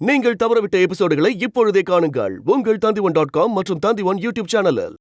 நீங்கள் தவறவிட்ட எபிசோடுகளை இப்பொழுதே காணுங்கள் உங்கள் Tandivan.com மற்றும் Tandivan யூடியூப் சேனலில்.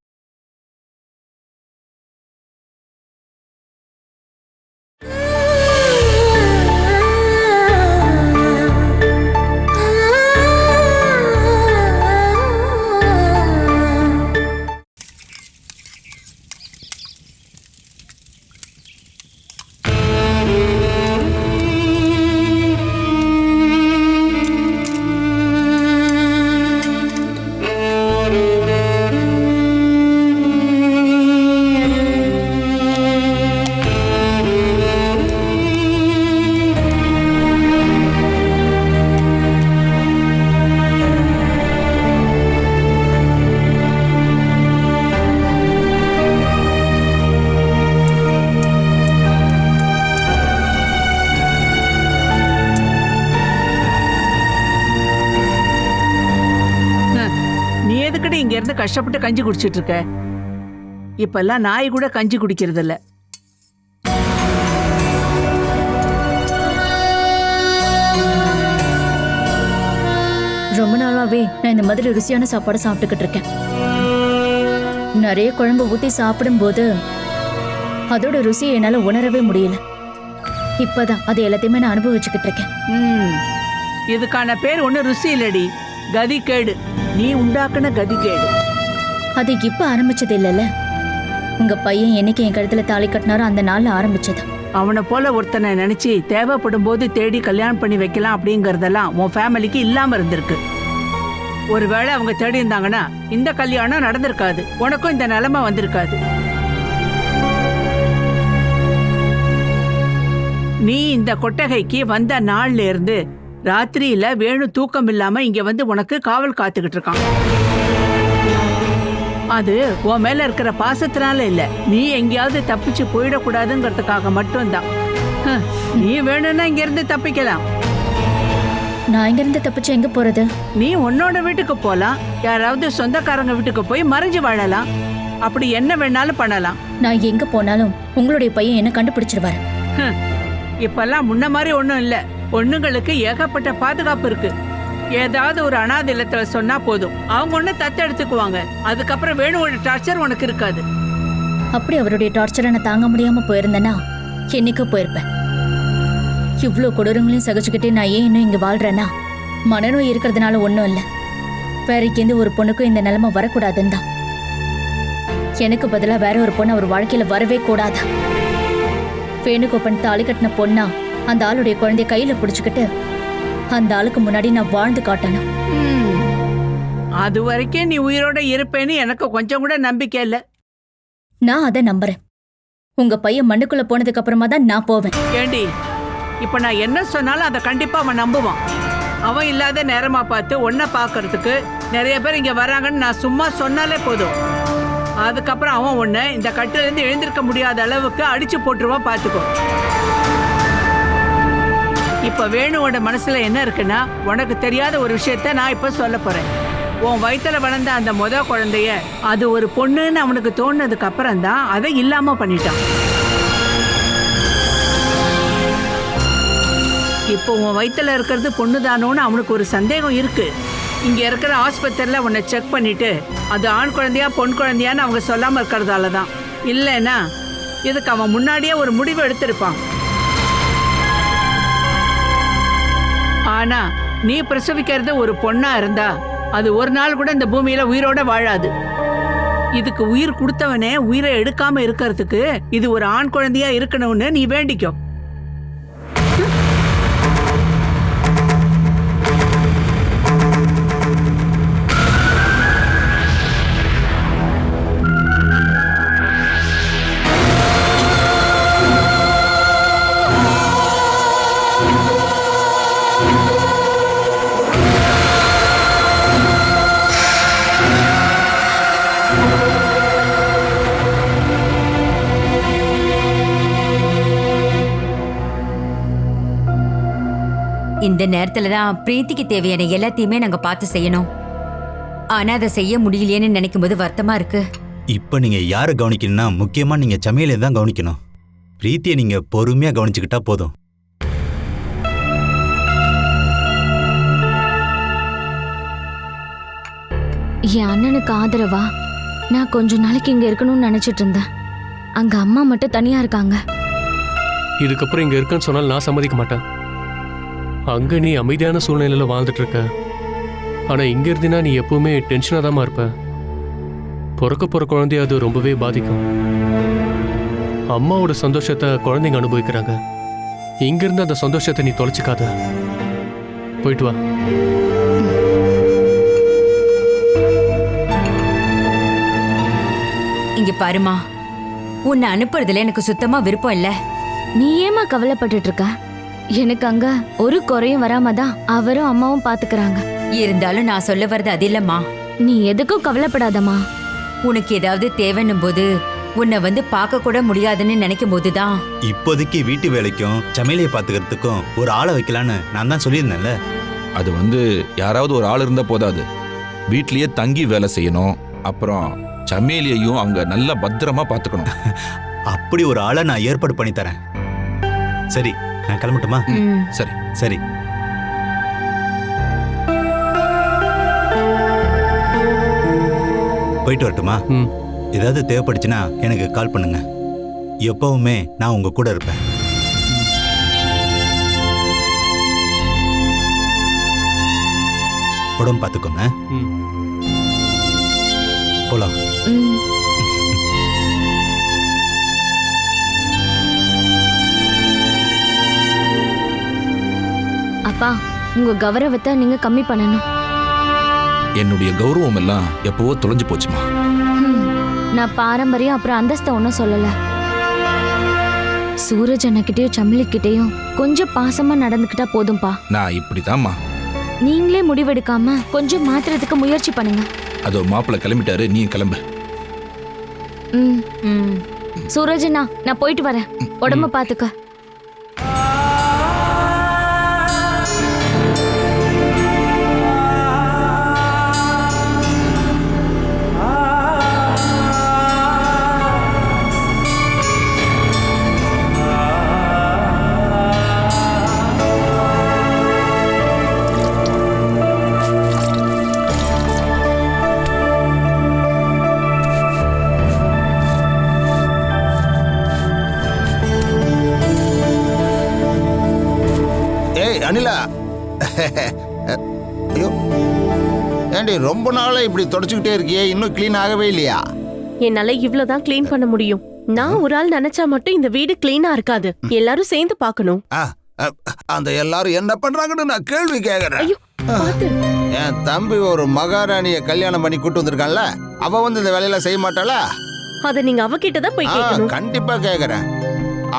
இங்க இருந்து கஷ்டப்பட்டு கஞ்சி குடிச்சிட்டு இருக்க. இப்பெல்லாம் நாய் கூட கஞ்சி குடிக்கிறது இல்ல. ரொம்ப நாளாவே நான் இந்த மாதிரி ருசியான சாப்பாடு சாப்பிட்டுக்கிட்டு இருக்கேன். நிறைய குழம்பு ஊத்தி சாப்பிடும் போது அதோட ருசியை என்னால உணரவே முடியல. இப்பதான் அது எல்லாத்தையுமே நான் அனுபவிச்சுக்கிட்டு இருக்கேன். இதுக்கான பேர் ஒண்ணு ருசி இல்லடி, கதிகேடு. நீ உண்டாக்குன கதிகேடு. அது இப்ப ஆரம்பிச்சது இல்லைல்ல. உங்க பையன் என்னைக்கு என் கழுத்துல தாலி கட்டினாரோ அந்த நாள்ல ஆரம்பிச்சது. அவனை போல ஒருத்தனை நினைச்சு தேவைப்படும் போது தேடி கல்யாணம் பண்ணி வைக்கலாம் அப்படிங்கறதெல்லாம் உன் ஃபேமிலிக்கு இல்லாம இருந்திருக்கு. ஒருவேளை அவங்க தேடி இருந்தாங்கன்னா இந்த கல்யாணம் நடந்திருக்காது, உனக்கும் இந்த நிலைமை வந்திருக்காது. நீ இந்த கொட்டகைக்கு வந்த நாள்ல இருந்து ராத்திரியில வேணு தூக்கம் இல்லாம இங்க வந்து உனக்கு காவல் காத்துக்கிட்டு இருக்கான். அது உன் மேல இருக்கிற பாசத்தினால இல்ல, நீ எங்கேயாவது தப்பிச்சு போயிடக்கூடாதுங்கிறதுக்காக மட்டும்தான். நீ வேணும்னா இங்க இருந்து தப்பிக்கலாம். நான் இங்க இருந்து தப்பிச்சு எங்க போறது? நீ உன்னோட வீட்டுக்கு போலாம், யாராவது சொந்தக்காரங்க வீட்டுக்கு போய் மறைஞ்சு வாழலாம். அப்படி என்ன வேணாலும் பண்ணலாம். நான் எங்க போனாலும் உங்களுடைய பையன் என்ன கண்டுபிடிச்சிருவாரு. இப்பெல்லாம் முன்ன மாதிரி ஒண்ணும் இல்ல. பொண்ணுங்களுக்கு ஏகப்பட்ட பாதுகாப்பு இருக்கு. ஏதாவது ஒரு அனாதை இல்லத்துல சொன்னா போதும், அவங்க ஒண்ணு தத்தெடுத்துக்குவாங்க. அதுக்கப்புறம் வேணுவோட டார்ச்சர் உனக்கு இருக்காது. அப்படி அவருடைய டார்ச்சரை நான் தாங்க முடியாம போயிருந்தேன்னா என்னைக்கு போயிருப்பேன். இவ்வளவு கொடூரங்களையும் சகிச்சுக்கிட்டே நான் ஏன் இன்னும் இங்க வாழ்றேன்னா மனநோய் இருக்கிறதுனால ஒன்றும் இல்லை. வேற எந்த ஒரு பொண்ணுக்கும் இந்த நிலைமை வரக்கூடாதுன்னு தான். எனக்கு பதிலாக வேற ஒரு பொண்ணு அவர் வாழ்க்கையில வரவே கூடாதா. வேணுகோபன் தாலி கட்டின பொண்ணா அந்த ஆளுடைய குழந்தைய கையில பிடிச்சுக்கிட்டு அந்த ஆளுக்கு முன்னாடி நான் வாழ்ந்து காட்டணும். அது வரைக்கும் நீ உயிரோட இருப்பேன்னு எனக்கு கொஞ்சம் கூட நம்பிக்கை இல்ல. நான் அதை நம்புறேன். உங்க பையன் மண்ணுக்குள்ள போனதுக்கு அப்புறமா தான் நான் போவேன். ஏண்டி, இப்ப நான் என்ன சொன்னாலும் அதை கண்டிப்பா அவன் நம்புவான். அவன் இல்லாத நேரமா பார்த்து ஒன்ன பாக்குறதுக்கு நிறைய பேர் இங்க வராங்கன்னு நான் சும்மா சொன்னாலே போதும். அதுக்கப்புறம் அவன் ஒண்ணு இந்த கட்டில இருந்து எழுந்திருக்க முடியாத அளவுக்கு அடிச்சு போட்டுருவான். பாத்துக்கோ. இப்ப வேணுவோட மனசுல என்ன இருக்குன்னா, உனக்கு தெரியாத ஒரு விஷயத்த நான் இப்ப சொல்ல போறேன். உன் வயித்துல வளர்ந்த அந்த குழந்தைய அது ஒரு பொண்ணுன்னு அவனுக்கு தோணுனதுக்கு அப்புறம் தான் அதை இல்லாம பண்ணிட்டான். இப்போ உன் வயித்துல இருக்கிறது பொண்ணுதானோன்னு அவனுக்கு ஒரு சந்தேகம் இருக்கு. இங்க இருக்கிற ஆஸ்பத்திரியில உன்னை செக் பண்ணிட்டு அது ஆண் குழந்தையா பொன் குழந்தையான்னு அவங்க சொல்லாம இருக்கிறதால தான். இல்லைன்னா இதுக்கு அவன் முன்னாடியே ஒரு முடிவு எடுத்திருப்பான். ஆனா நீ பிரசவிக்கிறது ஒரு பொண்ணா இருந்தா அது ஒரு நாள் கூட இந்த பூமியில உயிரோட வாழாது. இதுக்கு உயிர் கொடுத்தவனே உயிரை எடுக்காம இருக்கிறதுக்கு இது ஒரு ஆண் குழந்தையா இருக்கணும்னு நீ வேண்டிக்கோ. இந்த நேரத்துல தான் பிரீத்திக்கு தேவையான எல்லாத்தையுமே நாங்க பார்த்து செய்யணும். ஆனா அதை செய்ய முடியலையேன்னு நினைக்கும் போது வருத்தமா இருக்கு. இப்ப நீங்க யாரை கவனிக்கணும்னா முக்கியமா நீங்க சமையலை தான் கவனிக்கணும். பிரீத்தியை நீங்க பொறுமையா கவனிச்சுக்கிட்டா போதும். என் அண்ணனுக்கு ஆதரவா நான் கொஞ்ச நாளைக்கு இங்க இருக்கணும்னு நினைச்சிட்டு இருந்தேன். அங்க அம்மா மட்டும் தனியா இருக்காங்க. இதுக்கப்புறம் இங்க இருக்குன்னு சொன்னால் நான் சம்மதிக்க மாட்டேன். அங்க நீ அமைதியான சூழ்நிலையில வாழ்ந்துட்டு இருக்க. ஆனா இங்க இருந்தினா நீ எப்பவுமே டென்ஷனா தான் இருப்ப. பிறக்க போற குழந்தைய அது ரொம்பவே பாதிக்கும். அம்மாவோட சந்தோஷத்தை குழந்தைங்க அனுபவிக்கிறாங்க. இங்க இருந்து அந்த சந்தோஷத்தை நீ தொலைச்சிக்காத. போயிட்டு வா. இங்க பாருமா, உன்னை அனுப்புறதுல எனக்கு சுத்தமா விருப்பம் இல்ல. நீ ஏமா கவலைப்பட்டுட்டு இருக்க? எனக்கு அங்க ஒரு குறையும் வராம தான் அவரும் அம்மாவும் பாத்துக்கறாங்க. இருந்தாலும் நான் சொல்ல வர்றது அது இல்லம்மா. நீ எதுக்கும் கவலைப்படாதம்மா. உனக்கு ஏதாவது தேவைன்னும் போது உன்னை வந்து பார்க்க கூட முடியாதுன்னு நினைக்கும் போதுதான். இப்போதைக்கு வீட்டு வேலைக்கும் சமையலையை பார்த்துக்கிறதுக்கும் ஒரு ஆளை வைக்கலான்னு நான் தான் சொல்லியிருந்தேன்ல. அது யாராவது ஒரு ஆள் இருந்தா போதாது. வீட்லயே தங்கி வேலை செய்யணும். அப்புறம் சமையலையும் அங்க நல்லா பத்திரமா பாத்துக்கணும். அப்படி ஒரு ஆளை நான் ஏற்பாடு பண்ணி தரேன். சரி, நான் கிளம்பட்டுமா? சரி சரி. போயிட்டு வரட்டுமா? ஏதாவது தேவைப்படுச்சுன்னா எனக்கு கால் பண்ணுங்க. எப்பவுமே நான் உங்க கூட இருப்பேன். உடம்பு பார்த்துக்கோங்க. போலாம். அப்பா, உங்க கௌரவத்தை நீங்க கம்மி பண்ணணும். என்னுடைய கௌரவம் எல்லாம் எப்பவோ தொலைஞ்சு போச்சுமா. நான் பாரம்பரியம் அப்புறம் அந்தஸ்தை ஒன்றும் சொல்லல. சூரஜ் அண்ணக்கிட்டயும் சம்மிலிக்கிட்டயும் கொஞ்சம் பாசமா நடந்துக்கிட்டா போதும்பா. நான் இப்படிதாம்மா. நீங்களே முடிவெடுக்காம கொஞ்சம் மாத்துறதுக்கு முயற்சி பண்ணுங்க. அதோ மாப்பிள்ள கிளம்பிட்டாரு, நீ கிளம்பு. சூரஜ் அண்ணா, நான் போயிட்டு வரேன். உடம்ப பாத்துக்க. அனிலா, ஐயோ ஏண்டி ரொம்ப நாளா இப்படி தொடச்சுக்கிட்டே இருக்கியே, இன்னும் கிளீன் ஆகவே இல்லையா? என்னால இவ்வளவுதான் கிளீன் பண்ண முடியும். நான் ஒரு ஆள் நினைச்சா மட்டும் இந்த வீடு கிளீனா இருக்காது. எல்லாரும் சேர்ந்து பார்க்கணும். அந்த எல்லாரும் என்ன பண்றாங்கன்னு நான் கேள்வி கேக்குறேன். என் தம்பி ஒரு மகாராணிய கல்யாணம் பண்ணி கூட்டு வந்திருக்கான்ல, அவ இந்த வேலையில செய்ய மாட்டாளா? அத நீங்க அவகிட்ட தான் போய் கேட்கணும். கண்டிப்பா கேக்குறேன்.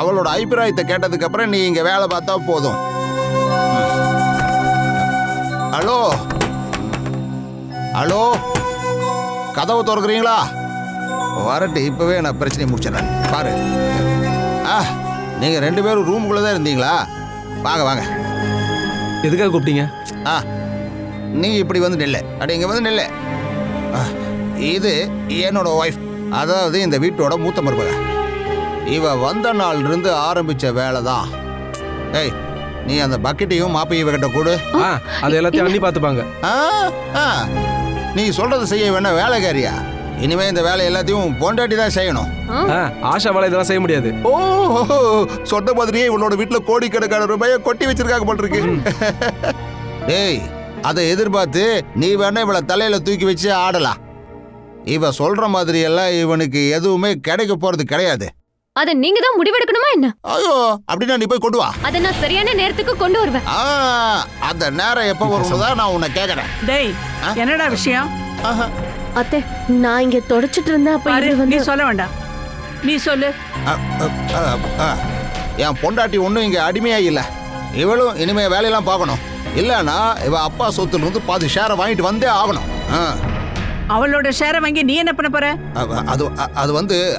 அவளோட அபிப்பிராயத்தை கேட்டதுக்கு அப்புறம் நீ இங்க வேலை பார்த்தா போதும். ஹலோ ஹலோ, கதவு திறக்கிறீங்களா? வரட்டு, இப்பவே நான் பிரச்சனையை முடிச்சிடறேன். பாரு, நீங்க 2 பேரும் ரூமுக்குள்ளதான் இருந்தீங்களா? வாங்க வாங்க. எதுக்காக கூப்பிட்டீங்க? நீ இப்படி வந்து நில்ல, அப்படி இங்க வந்து நில்ல. இது என்னோட ஒய்ஃப், அதாவது இந்த வீட்டோட மூத்த மருமக. இவ வந்த நாள் இருந்து ஆரம்பிச்ச வேலை தான். ஏய், நீ அந்த பக்கெட்டையும் மாப்பையும் இவகிட்ட கூடு. அது எல்லாத்தையும் அண்ணி பார்த்துப்பாங்க. நீ சொல்றது செய்ய வேணா வேலைக்காரியா? இனிமே இந்த வேலை எல்லாத்தையும் பொண்டாட்டி தான் செய்யணும். ஆஷா வேலை இதெல்லாம் செய்ய முடியாது. ஓ, சொன்ன மாதிரியே இவளோட வீட்டுல கோடிக்கணக்கான ரூபாயை கொட்டி வச்சிருக்காங்க போல இருக்கு. டேய், அதை எதிர்பார்த்து நீ வேணா இவளை தலையில தூக்கி வச்சு ஆடலாம். இவ சொல்ற மாதிரி எல்லாம் இவனுக்கு எதுவுமே கிடைக்க போறது கிடையாது. அத நீங்க தான் முடிவெடுக்கணுமா என்ன? ஐயோ, அப்படின்னா நீ போய் கொண்டு வா. அத நான் சரியான நேரத்துக்கு கொண்டு வருவேன். அந்த நேரம் எப்ப வரும்னு நான் உன்னை கேக்குறேன். டேய், என்னடா விஷயம்? அத்தை, நான் இங்க தொடச்சிட்டு இருந்தேன். அப்ப நீ சொல்ல வேண்டாம், நீ சொல்லு. என் பொண்டாட்டி ஒன்றும் இங்க அடிமையா இல்ல. இவளும் இனிமே வேலையெல்லாம் பார்க்கணும். இல்லைன்னா இவ அப்பா சொத்துல இருந்து பாதி ஷேரை வாங்கிட்டு வந்தே ஆகணும். அவளோட ஷேரை வாங்கி நீ என்ன பண்ண போற? அது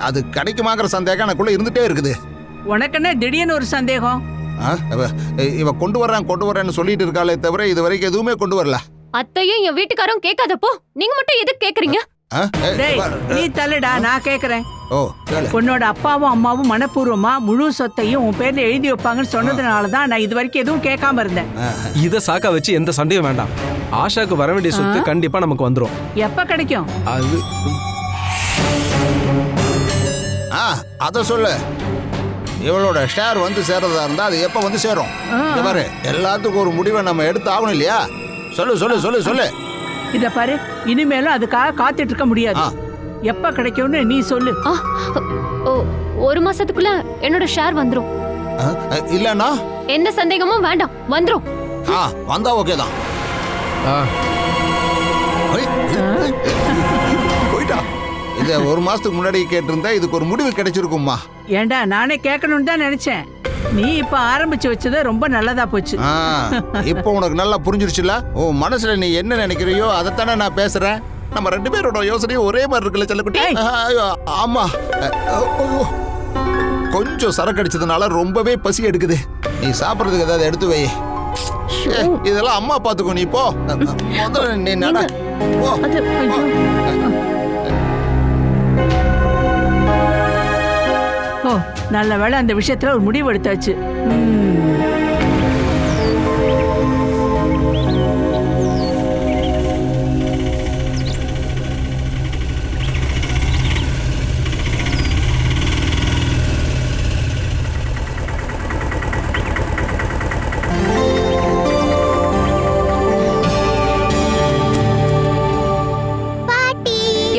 அது கிடைக்குமாங்கிற சந்தேகம் எனக்குள்ள இருந்துட்டே இருக்குது. உனக்கு என்ன திடீர்னு ஒரு சந்தேகம்? இவ கொண்டு வர்றேன்னு சொல்லிட்டு இருக்காளே தவிர இது வரைக்கும் எதுவுமே கொண்டு வரல. அத்தையும் என் வீட்டுக்காரும் கேட்காதப்போ நீங்க மட்டும் எதுக்கு கேக்குறீங்க? நீ தள்ளுடா, நான் கேக்குறேன். ஓ கேளு. உன்னோட அப்பாவும் அம்மாவும் மனப்பூர்வமா முழு சொத்தையும் உன் பேர்ல எழுதி வைப்பாங்கன்னு சொன்னதுனால தான் நான் இது வரைக்கும் எதுவும் கேட்காம இருந்தேன். இத சாக்கா வச்சு எந்த சண்டையும் வேண்டாம். ஆஷாக்கு வர வேண்டிய சொத்து கண்டிப்பா நமக்கு வந்துரும். எப்ப கிடைக்கும்? அது அத சொல்லு. இவளோட ஷேர் வந்து சேர்றதா இருந்தா அது எப்ப வந்து சேரும்? இங்க பாரு, எல்லாத்துக்கும் ஒரு முடிவை நம்ம எடுத்து ஆகணும் இல்லையா? சொல்லு சொல்லு சொல்லு சொல்லு. இத பாரு, இனிமேலும் அதுக்காக காத்துட்டு இருக்க முடியாது. எப்ப கிடைக்கும்னு நீ சொல்லு. ஒரு மாசத்துக்குள்ள என்னோட ஷேர் வந்துரும். இல்லன்னா எந்த சந்தேகமும் வேண்டாம், வந்துரும். வந்தா ஓகே தான். போயிட்டா. இத ஒரு மாசத்துக்கு முன்னாடி கேட்டிருந்தா இதுக்கு ஒரு முடிவு கிடைச்சிருக்கும்மா. ஏண்டா, நானே கேட்கணும்னு தான் நினைச்சேன். நீ இப்ப ஆரம்பிச்சு வச்சது ரொம்ப நல்லதா போச்சு. இப்போ உனக்கு நல்லா புரிஞ்சிருச்சுல? உன் மனசுல நீ என்ன நினைக்கிறியோ அதைத்தானே நான் பேசுறேன். நம்ம 2 பேரோட யோசனையும் ஒரே மாதிரி இருக்குல்ல செல்லக்குட்டி? ஆமா. கொஞ்சம் சரக்கு அடிச்சதுனால ரொம்பவே பசி எடுக்குது. நீ சாப்பிட்றதுக்கு ஏதாவது எடுத்து வை. இதெல்லாம் அம்மா பாத்துக்கோ. நீ போ. முதல்ல நீ நட. ஓ, நல்ல வேளை அந்த விஷயத்துல ஒரு முடிவு எடுத்தாச்சு.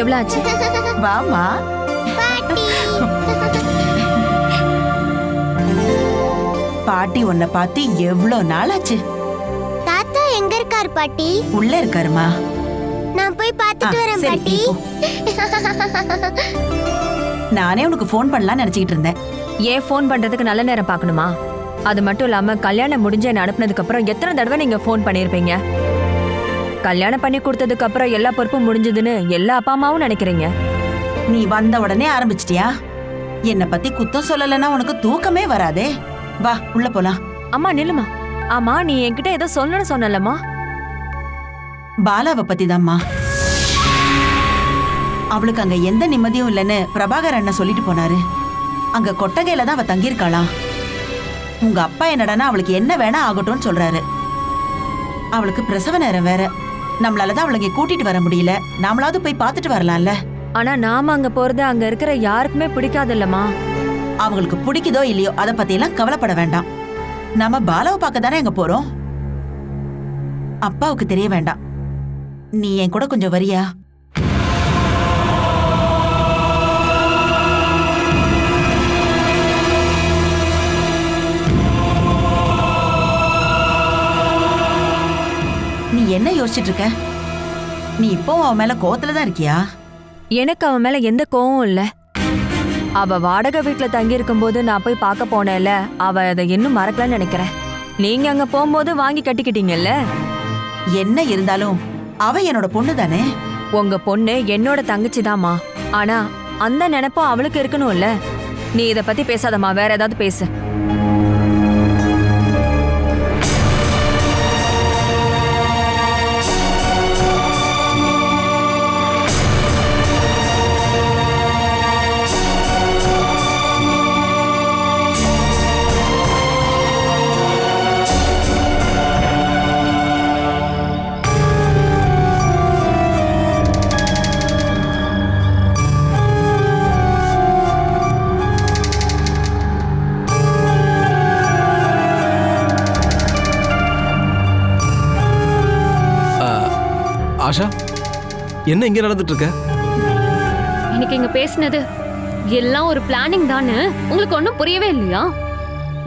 எவ்வளவு ஆச்சு? வாமா. பாட்டி உன்னை பார்த்து எவ்வளவு நாள் ஆச்சு? தாத்தா எங்க இருக்காரு பாட்டி? உள்ள இருக்காருமா. நான் போய் பார்த்துட்டு வரேன் பாட்டி. நானே உனக்கு ஃபோன் பண்ணலாம்னு நினைச்சிட்டு இருந்தேன். ஏன் ஃபோன் பண்றதுக்கு நல்ல நேரம் பார்க்கணுமா? அது மட்டும் இல்லாம கல்யாணம் முடிஞ்ச அனுப்புனதுக்கு அப்புறம் எத்தனை தடவை நீங்க ஃபோன் பண்ணிருப்பீங்க? கல்யாணம் பண்ணி கொடுத்ததுக்கு அப்புறம் எல்லா பொறுப்பும் முடிஞ்சதுன்னு எல்லா அப்பா அம்மாவும் நினைக்கிறீங்க. நீ வந்த உடனே ஆரம்பிச்சிட்டியா? என்னை பத்தி குத்தம் சொல்லலைன்னா உனக்கு தூக்கமே வராதே. வா உள்ள போலாம். அம்மா நில்லுமா. ஆமா, நீ என்கிட்ட ஏதோ சொல்லணும்னு சொன்னலம்மா. பாலாவை பத்தி தான்மா. அவளுக்கு அங்க எந்த நிம்மதியும் இல்லைன்னு பிரபாகர் அண்ணன் சொல்லிட்டு போனாரு. அங்க கொட்டகையில தான் அவ தங்கியிருக்காளாம். உங்க அப்பா என்னடானா அவளுக்கு என்ன வேணா ஆகட்டும்னு சொல்றாரு. அவளுக்கு பிரசவ நேரம் வேற. நம்மளாலதான் அவளுக்கு கூட்டிட்டு வர முடியல. நாமளாவது போய் பார்த்துட்டு வரலாம்ல. ஆனா நாம அங்க போறது அங்க இருக்கிற யாருக்குமே பிடிக்காது இல்லம்மா. அவங்களுக்கு பிடிக்குதோ இல்லையோ அதை பத்தி எல்லாம் கவலைப்பட வேண்டாம். நாம பாலாவை பார்க்க தானே அங்க போறோம். அப்பாவுக்கு தெரிய வேண்டாம். நீ என் கூட கொஞ்சம் வரியா? நீ என்ன யோசிச்சுட்டு இருக்க? நீ இப்போ அவன் மேல கோவத்துல தான் இருக்கியா? எனக்கு அவன் மேல எந்த கோவம் இல்ல. அவ வாடகை வீட்டுல தங்கி இருக்கும் போது நான் போய் பார்க்க போனேன்ல, அவ அதை இன்னும் மறக்கலன்னு நினைக்கிறேன். நீங்க அங்க போகும்போது வாங்கி கட்டிக்கிட்டீங்கல்ல. என்ன இருந்தாலும் அவ என்னோட பொண்ணு தானே. உங்க பொண்ணு என்னோட தங்கச்சிதாம்மா. ஆனா அந்த நினைப்பும் அவளுக்கு இருக்கணும்ல. நீ இத பத்தி பேசாதம்மா, வேற ஏதாவது பேசு. ஆஷா, என்ன இங்க நடந்துட்டு இருக்க? இன்னைக்கு இங்க பேசினது எல்லாம் ஒரு பிளானிங் தானே. உங்களுக்கு ஒன்றும் புரியவே இல்லையா?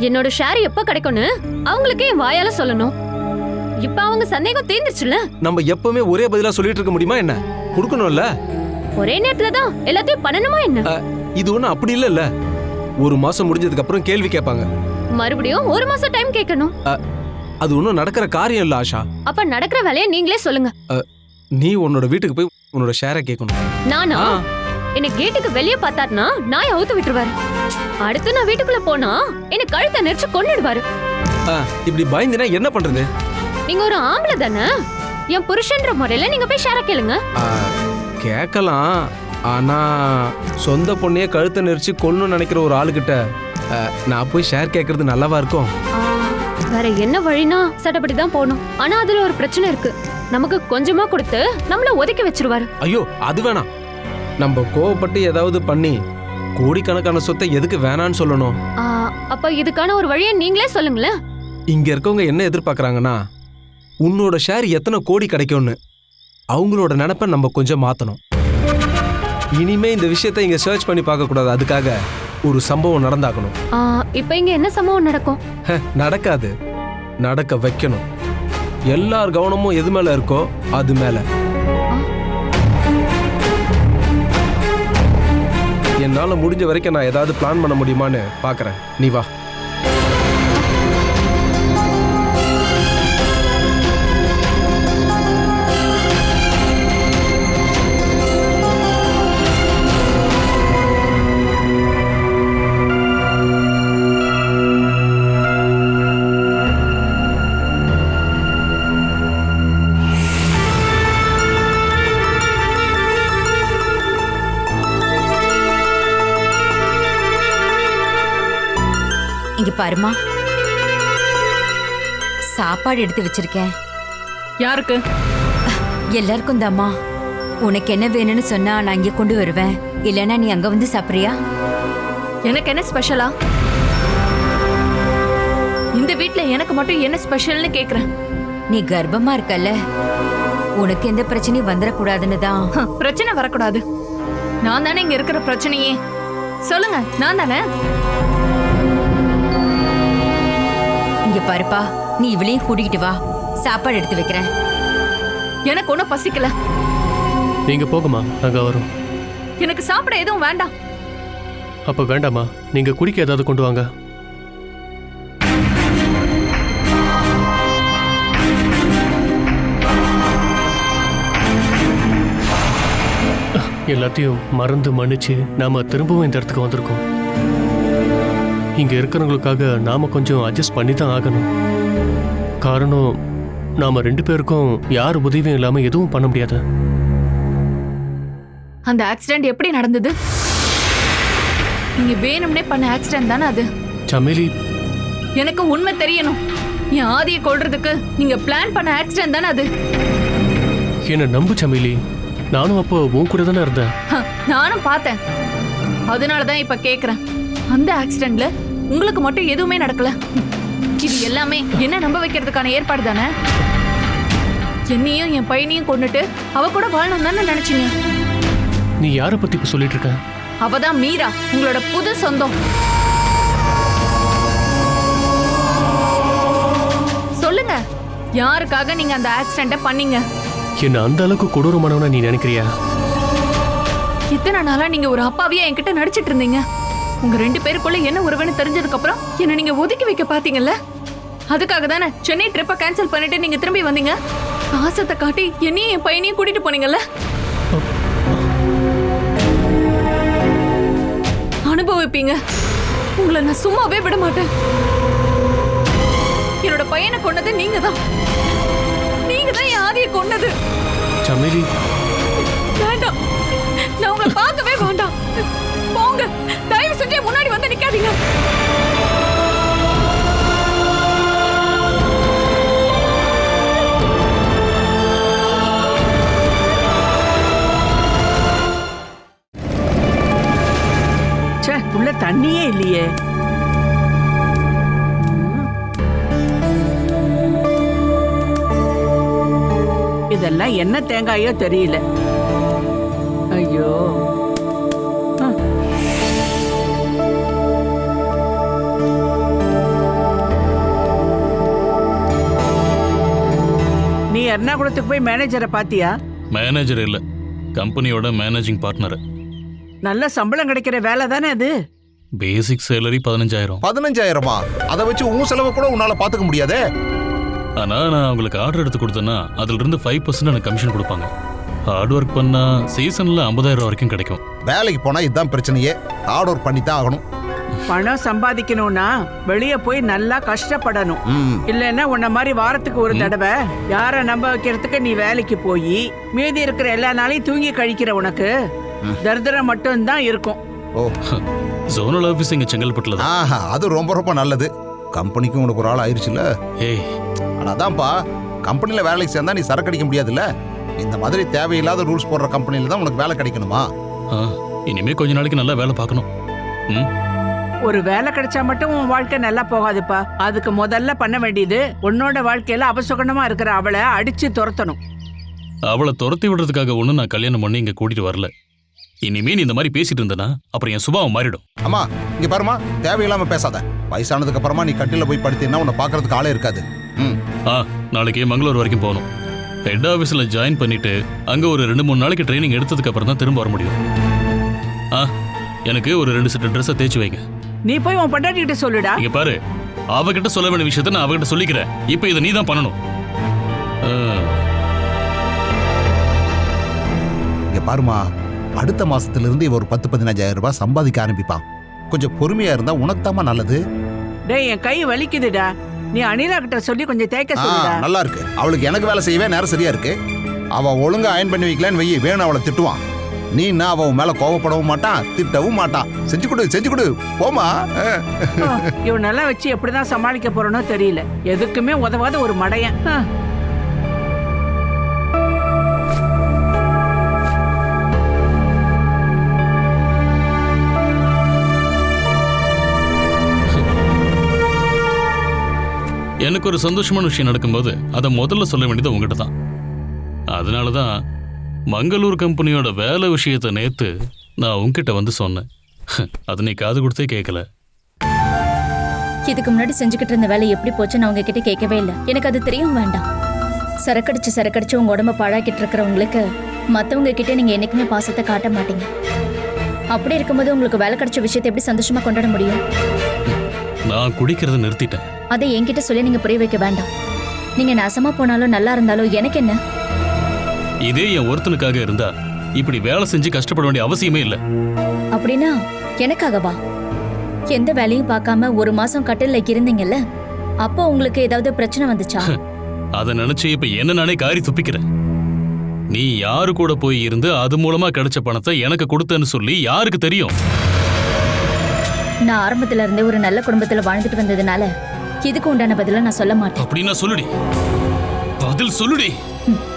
என்னோட ஷேர் எப்ப கிடைக்கும்னு அவங்களுக்கே என் வாயால சொல்லணும். இப்ப அவங்க சந்தேகம் தீர்ந்துச்சுல. நம்ம எப்பவுமே ஒரே பதிலா சொல்லிட்டு இருக்க முடியுமா என்ன? கொடுக்கணும்ல. ஒரே நேரத்துல தான் எல்லாத்தையும் பண்ணணுமா என்ன? இது ஒண்ணு அப்படி இல்ல. ஒரு மாசம் முடிஞ்சதுக்கு அப்புறம் கேள்வி கேட்பாங்க. மறுபடியும் ஒரு மாசம் டைம் கேட்கணும். அது ஒன்றும் நடக்கிற காரியம் இல்ல ஆஷா. அப்ப நடக்கிற வேலையை நீங்களே சொல்லுங்க. நீ உன்னோட வீட்டுக்கு போய் உன்னோட ஷேரை கேட்கணும். நானா? என்ன கேட்டுக்கு வெளியே பார்த்தாருனா நாய் அவுத்து விட்டுருவாரு. அடுத்து நான் வீட்டுக்குள்ள போனா என்ன கழுத்தை நெரிச்சு கொன்னுடுவாரு. இப்படி பயந்துனா என்ன பண்றது? நீங்க ஒரு ஆம்பளை தானே. என் புருஷன்ற முறையில நீங்க போய் ஷேரை கேளுங்க. கேட்கலாம். ஆனா சொந்த பொண்ணையே கழுத்தை நெரிச்சு கொல்லணும்னு நினைக்கிற ஒரு ஆளுகிட்ட நான் போய் ஷேர் கேட்கறது நல்லாவா இருக்கும்? வேற என்ன வழினா சட்டப்படி தான் போகணும். ஆனா அதுல ஒரு பிரச்சனை இருக்கு. நமக்கு கொஞ்சமா கொடுத்து நம்மள ஒதுக்கி வச்சிருவாரு. ஐயோ அது வேணாம். நம்ம கோவப்பட்டு ஏதாவது பண்ணி கோடிக்கணக்கான சொத்தை எதுக்கு வேணான்னு சொல்லணும்? அப்ப இதுக்கான ஒரு வழியை நீங்களே சொல்லுங்களேன். இங்க இருக்கவங்க என்ன எதிர்பார்க்கறாங்கன்னா உன்னோட ஷேர் எத்தனை கோடி கிடைக்கும்னு. அவங்களோட நினைப்பை நம்ம கொஞ்சம் மாத்தணும். இனிமே இந்த விஷயத்தை இங்க சர்ச் பண்ணி பார்க்க கூடாது. அதுக்காக ஒரு சம்பவம் நடந்தாகணும். இப்ப இங்க என்ன சம்பவம் நடக்கும்? நடக்காது, நடக்க வைக்கணும். எல்லார் கவனமும் எது மேல இருக்கோ அது மேல. என்னால முடிஞ்ச வரைக்கும் நான் ஏதாவது பிளான் பண்ண முடியுமான்னு பாக்குறேன். நீ வா. இங்க பாருமா, சாப்பாடு எடுத்து வச்சிருக்கேன். யாருக்கு? எல்லாருக்கும் தாம்மா. உனக்கு என்ன வேணும்னு சொன்னா நான் இங்க கொண்டு வருவேன். இல்லைன்னா நீ அங்க வந்து சாப்பிடுறியா? எனக்கு என்ன ஸ்பெஷலா? இந்த வீட்ல எனக்கு மட்டும் என்ன ஸ்பெஷல்னு கேக்குறேன். நீ கர்ப்பமா இருக்கல்ல, உனக்கு எந்த பிரச்சனையும் வந்துடக்கூடாதுன்னு தான். பிரச்சனை வரக்கூடாது. நான் தானே இங்க இருக்கிற பிரச்சனையே. சொல்லுங்க, நான் தானே. இங்க பாருப்பா, நீ இவளையும் கூட்டிக்கிட்டு வா, சாப்பாடு எடுத்து வைக்கிறேன். எனக்கு ஒன்றும் பசிக்கல. நீங்க போகமா, நாங்க வரோம். எனக்கு சாப்பிட எதுவும் வேண்டாம். அப்ப வேண்டாமா, நீங்க குடிக்க ஏதாவது கொண்டு வாங்க. எல்லாத்தையும் மறந்து மன்னிச்சு நாம திரும்பவும் இந்த இடத்துக்கு வந்திருக்கோம். இங்க இருக்கிறவங்களுக்காக நாம கொஞ்சம் அட்ஜஸ்ட் பண்ணி தான் ஆகணும். காரணம், நாம 2 பேருக்கும் யார் உதவியும் இல்லாம எதுவும் பண்ண முடியாது. அந்த ஆக்சிடென்ட் எப்படி நடந்தது? நீங்க வேணும்னே பண்ண ஆக்சிடென்ட் தானே அது? சமேலி, எனக்கு உண்மை தெரியணும். என் ஆதியை கொல்றதுக்கு நீங்க பிளான் பண்ண ஆக்சிடென்ட் தானே அது? என்ன நம்பு சமேலி, நானும் அப்போ உன் கூட தானே இருந்தேன். நானும் பார்த்தேன். அதனாலதான் இப்ப கேக்குறேன், அந்த ஆக்சிடென்ட்ல உங்களுக்கு மட்டும் எதுவுமே நடக்கல. இது எல்லாமே என்ன நம்ப வைக்கிறதுக்கான ஏற்பாடு தானே? என்னையும் என் பையனையும் கொண்டுட்டு அவ கூட வாழணும் தானே நினைச்சீங்க? நீ யாரை பத்தி இப்ப சொல்லிட்டு இருக்க? அவதான் மீரா, உங்களோட புது சொந்தம். சொல்லுங்க, யாருக்காக நீங்க அந்த ஆக்சிடென்ட்ட பண்ணீங்க? என்ன அந்த அளவுக்கு கொடூரமானவனா நீ நினைக்கிறியா? இத்தனை நாளா நீங்க ஒரு அப்பாவியா என்கிட்ட நடிச்சிட்டு இருந்தீங்க. உங்க 2 பேருக்குள்ள என்ன உறவுன்னு தெரிஞ்சதுக்கு அப்புறம் என்ன நீங்க ஒதுக்கி வைக்க பாத்தீங்கல்ல? அதுக்காக தானே சென்னை ட்ரிப்பை கேன்சல் பண்ணிட்டு நீங்க திரும்பி வந்தீங்க. ஆசத்தை காட்டி என்னையும் என் பையனையும் கூட்டிட்டு போனீங்கல்ல? அனுபவிப்பீங்க. உங்களை நான் சும்மாவே விட மாட்டேன். என்னோட பையனை கொன்னது நீங்க தான். நீங்க தான் என் ஆதியை கொன்னது. சமேலி, வேண்டாம், நான் உங்களை பார்க்கவே வேண்டாம். போங்க, தயவு செஞ்சு முன்னாடி வந்து நிக்காதீங்க. ச்சே, உள்ள தண்ணியே இல்லையே. இதெல்லாம் என்ன தேங்காயோ தெரியல. ஐயோ, நீ எர்ணாகுளத்துக்கு போய் மேனேஜரை பாத்தியா? மேனேஜர் இல்ல, கம்பெனியோட மேனேஜிங் பார்ட்னர். நல்ல சம்பளம் கிடைக்கிற வேலை தானே அது? பேசிக் சேலரி 15,000. 15,000மா? அதை வச்சு உன் செலவு கூட உன்னால பாத்துக்க முடியாதே. ஆனா நான் அவங்களுக்கு ஆர்டர் எடுத்து கொடுத்தேன்னா அதுல இருந்து 5% எனக்கு கமிஷன் கொடுப்பாங்க. ஹார்ட் ஒர்க் பண்ணா சீசன்ல 50,000 வரைக்கும் கிடைக்கும். வேலைக்கு போனா இதுதான் பிரச்சனையே, ஹார்ட் ஒர்க் பண்ணி தான் ஆகணும். பணம் சம்பாதிக்கணும்னா வெளியே போய் நல்லா கஷ்டப்படணும். இல்லைன்னா உன்ன மாதிரி வாரத்துக்கு ஒரு தடவை யாரை நம்ப வைக்கிறதுக்கு நீ வேலைக்கு போய் மீதி இருக்கிற எல்லா நாளையும் தூங்கி கழிக்கிற உனக்கு தரித்திரம் மட்டும்தான் இருக்கும். ஓ, ஜோனல் ஆஃபீஸ் இங்க செங்கல்பட்டுல தான். ஆஹா, அது ரொம்ப ரொம்ப நல்லது. கம்பெனிக்கும் உனக்கு ஒரு ஆள் ஆயிடுச்சுல்ல. ஏய், அதான்ப்பா, கம்பெனியில் வேலைக்கு சேர்ந்தா நீ சரக்கு அடிக்க முடியாதுல்ல. இந்த மாதிரி தேவையில்லாத ரூல்ஸ் போடுற கம்பெனியில் தான் உனக்கு வேலை கிடைக்கணுமா? இனிமே கொஞ்ச நாளைக்கு நல்லா வேலை பார்க்கணும். ஒரு வேலை கிடைச்சா மட்டும் உன் வாழ்க்கை நல்லா போகாதுப்பா. அதுக்கு முதல்ல பண்ண வேண்டியது உன்னோட வாழ்க்கையில அபசுகனமா இருக்கிற அவளை அடிச்சு துரத்தணும். அவளை துரத்தி விடுறதுக்காக ஒன்றும் நான் கல்யாணம் பண்ணி இங்க கூட்டிட்டு வரல. இனிமே நீ இந்த மாதிரி பேசிட்டு இருந்தனா அப்புறம் என் சுபாவம் மாறிடும். அம்மா, இங்க பாருமா, தேவையில்லாம பேசாத. வயசானதுக்கு அப்புறமா நீ கட்டில போய் படுத்தீங்கன்னா உன்னை பாக்குறதுக்கு ஆளே இருக்காது. நாளைக்கு மங்களூர் வரைக்கும் போகணும். ஹெட் ஆஃபீஸில் ஜாயின் பண்ணிட்டு அங்கே ஒரு 2-3 நாளைக்கு ட்ரைனிங் எடுத்ததுக்கு அப்புறம் தான் திரும்ப வர முடியும். எனக்கு ஒரு 2 செட் ட்ரெஸ்ஸை தேய்ச்சி வைங்க. நீ போய் உன் பொண்டாட்டி கிட்ட சொல்லுடா. இங்க பாரு, அவகிட்ட சொல்ல வேண்டிய விஷயத்த நான் அவகிட்ட சொல்லிக்கிறேன். இப்போ இதை நீ தான் பண்ணணும். இங்க பாருமா, அடுத்த மாசத்துல இருந்து இவ ஒரு 10-15,000 ரூபாய் சம்பாதிக்க ஆரம்பிப்பான். கொஞ்சம் பொறுமையா இருந்தா உனக்குதாமா நல்லது. டேய், என் கை வலிக்குதுடா. நீ அனிலா கிட்ட சொல்லி கொஞ்சம் தேய்க்க சொல்லுடா. நல்லா இருக்கு. அவளுக்கு எனக்கு வேலை செய்யவே நேரம் சரியா இருக்கு. அவ ஒழுங்கா அயன் பண்ணி வைக்கலன்னு வெயி, வேணும் அவளை திட்டுவான். நீ என்ன அவ மேல கோவப்படவும் மாட்டான், திட்டவும் மாட்டான். செஞ்சு கொடு போமா. இவன் நல்லா வச்சு எப்படிதான் சமாளிக்க போறனோ தெரியல. எதுக்குமே உதவாத ஒரு மடையன். எனக்கு ஒரு சந்தோஷமான விஷயம் நடக்கும்போது அதை முதல்ல சொல்ல வேண்டியது உங்ககிட்ட தான். அதனால தான் மங்களூர் கம்பெனியோட வேலை விஷயத்தை நேத்து நான் உங்ககிட்ட வந்து சொன்னேன். அது நீ காது கொடுத்தே கேட்கல. இதுக்கு முன்னாடி செஞ்சுக்கிட்டு இருந்த வேலை எப்படி போச்சுன்னு அவங்க கிட்ட கேட்கவே இல்லை. எனக்கு அது தெரியவும் வேண்டாம். சரக்கடிச்சு உங்க உடம்ப பாழாக்கிட்டு இருக்கிறவங்களுக்கு மற்றவங்க கிட்ட நீங்க என்னைக்குமே பாசத்தை காட்ட மாட்டீங்க. அப்படி இருக்கும்போது உங்களுக்கு வேலை கிடைச்ச விஷயத்தை எப்படி சந்தோஷமா கொண்டாட முடியும்? நான் குடிக்கிறத நிறுத்திட்டேன். அதை என்கிட்ட சொல்லி நீங்க புரிய வைக்க வேண்டாம். நீங்க நாசமா போனாலும் நல்லா இருந்தாலும் எனக்கு என்ன? இதே என் ஒருத்தனுக்காக இருந்தா இப்படி வேலை செஞ்சு கஷ்டப்பட வேண்டிய அவசியமே இல்லை. அப்படின்னா எனக்காகவா? எந்த வேலையும் பார்க்காம 1 மாசம் கட்டில்ல இருந்தீங்கல்ல, அப்போ உங்களுக்கு ஏதாவது பிரச்சனை வந்துச்சா? அதை நினைச்சு இப்ப என்ன நானே காரி துப்பிக்கிறேன். நீ யாரு கூட போய் இருந்து அது மூலமா கிடைச்ச பணத்தை எனக்கு கொடுத்தேன்னு சொல்லி யாருக்கு தெரியும்? நான் ஆரம்பத்துல இருந்தே ஒரு நல்ல குடும்பத்துல வாழ்ந்துட்டு வந்ததுனால இதுக்கு உண்டான பதில நான் சொல்ல மாட்டேன். அப்படின்னா சொல்லுடி, பதில் சொல்லுடி.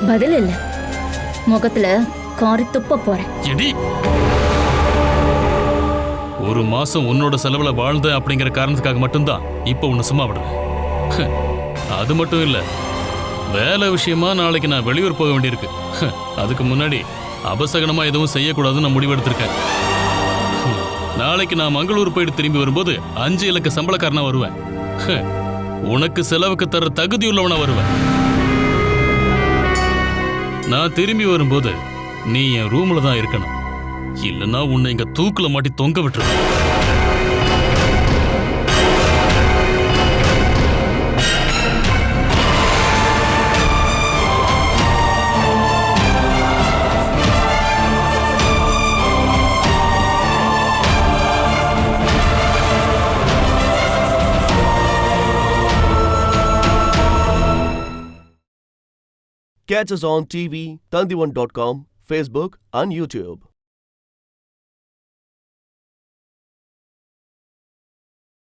பதில் இல்ல, முகத்துல காரி துப்ப போறேன். எடி, 1 மாசம் உன்னோட செலவுல வாழ்ந்த அப்படிங்கிற காரணத்துக்காக மட்டும்தான் இப்ப உன்னை சும்மா விடுறேன். அது மட்டும் இல்ல, வேலை விஷயமா நாளைக்கு நான் வெளியூர் போக வேண்டியிருக்கு. அதுக்கு முன்னாடி அபசகனமா எதுவும் செய்யக்கூடாதுன்னு நான் முடிவெடுத்திருக்கேன். நாளைக்கு நான் மங்களூர் போயிட்டு திரும்பி வரும்போது 5 இலக்க சம்பளக்காரனா வருவேன். உனக்கு செலவுக்கு தர தகுதி உள்ளவனா வருவேன். நான் திரும்பி வரும்போது நீ என் ரூம்ல தான் இருக்கணும். இல்லைன்னா உன்னை இங்க தூக்குல மாட்டி தொங்க விட்டுருவேன். Catch us on TV, Tandivan.com, Facebook and YouTube.